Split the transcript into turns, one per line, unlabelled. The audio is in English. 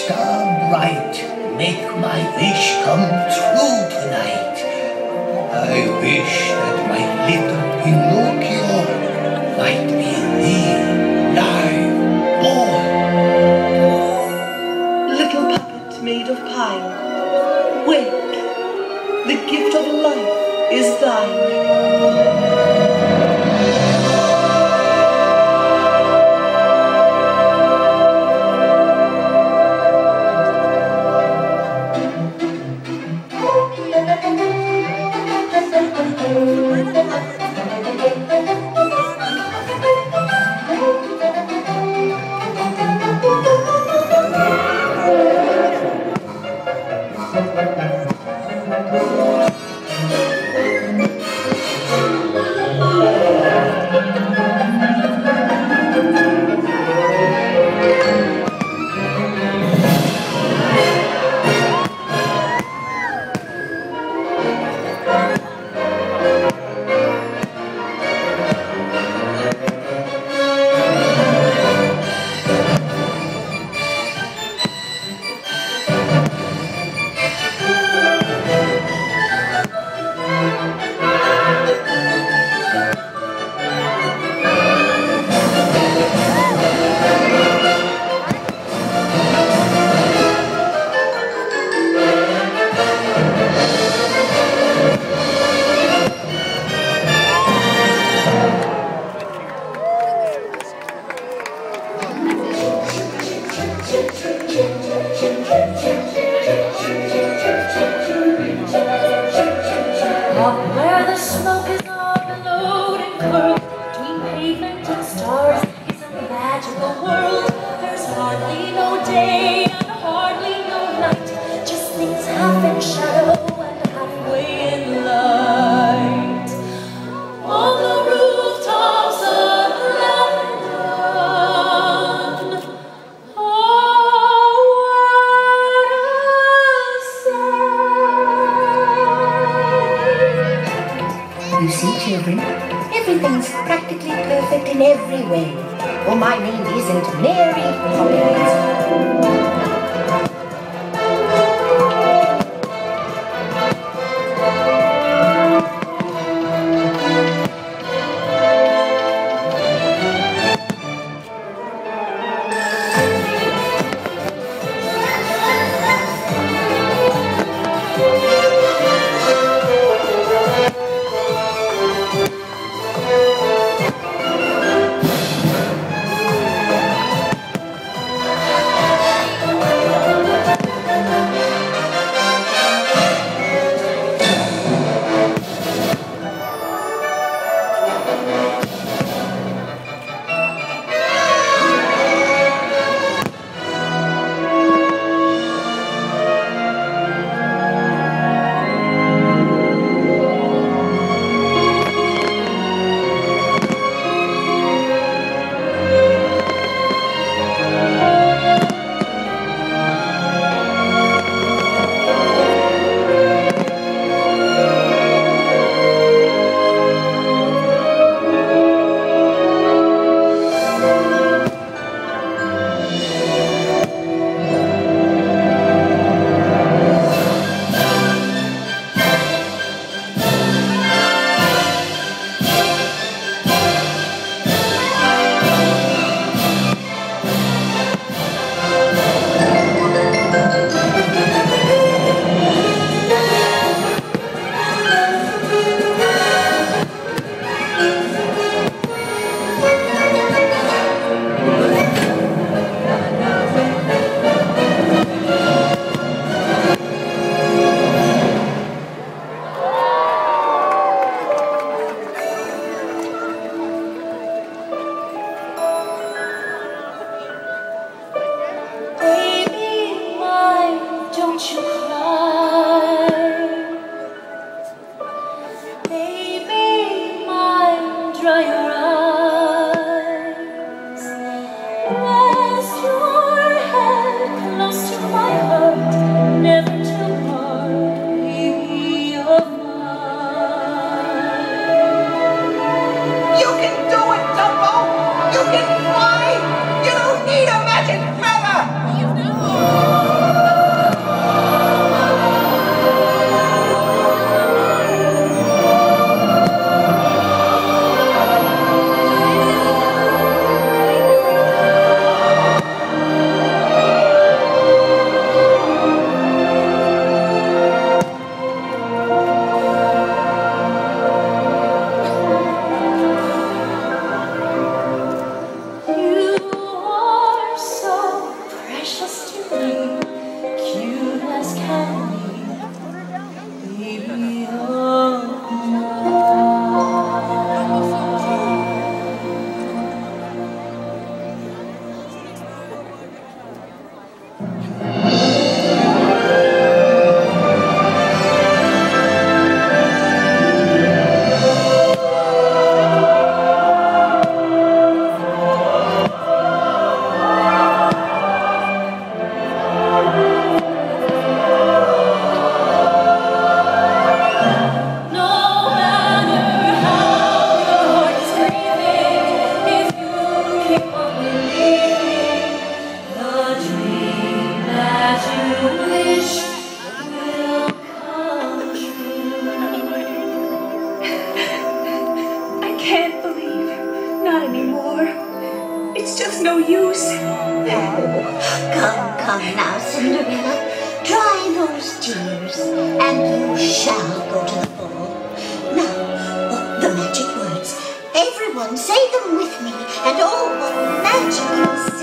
star bright, make my wish come true tonight. I wish that my little Pinocchio might be real, live, born.
Little puppet made of pine, wake, the gift of life is thine.
Up where the smoke is overload and curled between pavement and stars is a magical world. There's hardly no day and hardly no night, just things half in shadow and halfway in light. On the rooftops of London, oh, what a sight.
You see, children, everything's practically perfect in every way. Or my name isn't Mary Poppins.
Don't you cry, baby mine, dry your eyes. Rest your head close to my heart, never to part, baby of mine.
You can do it, Dumbo! You can fly! You don't need a magic feather!
of no use.
Come now, Cinderella. Dry those tears, and you shall go to the ball. Now, the magic words. Everyone say them with me, and oh, what magic you'll see.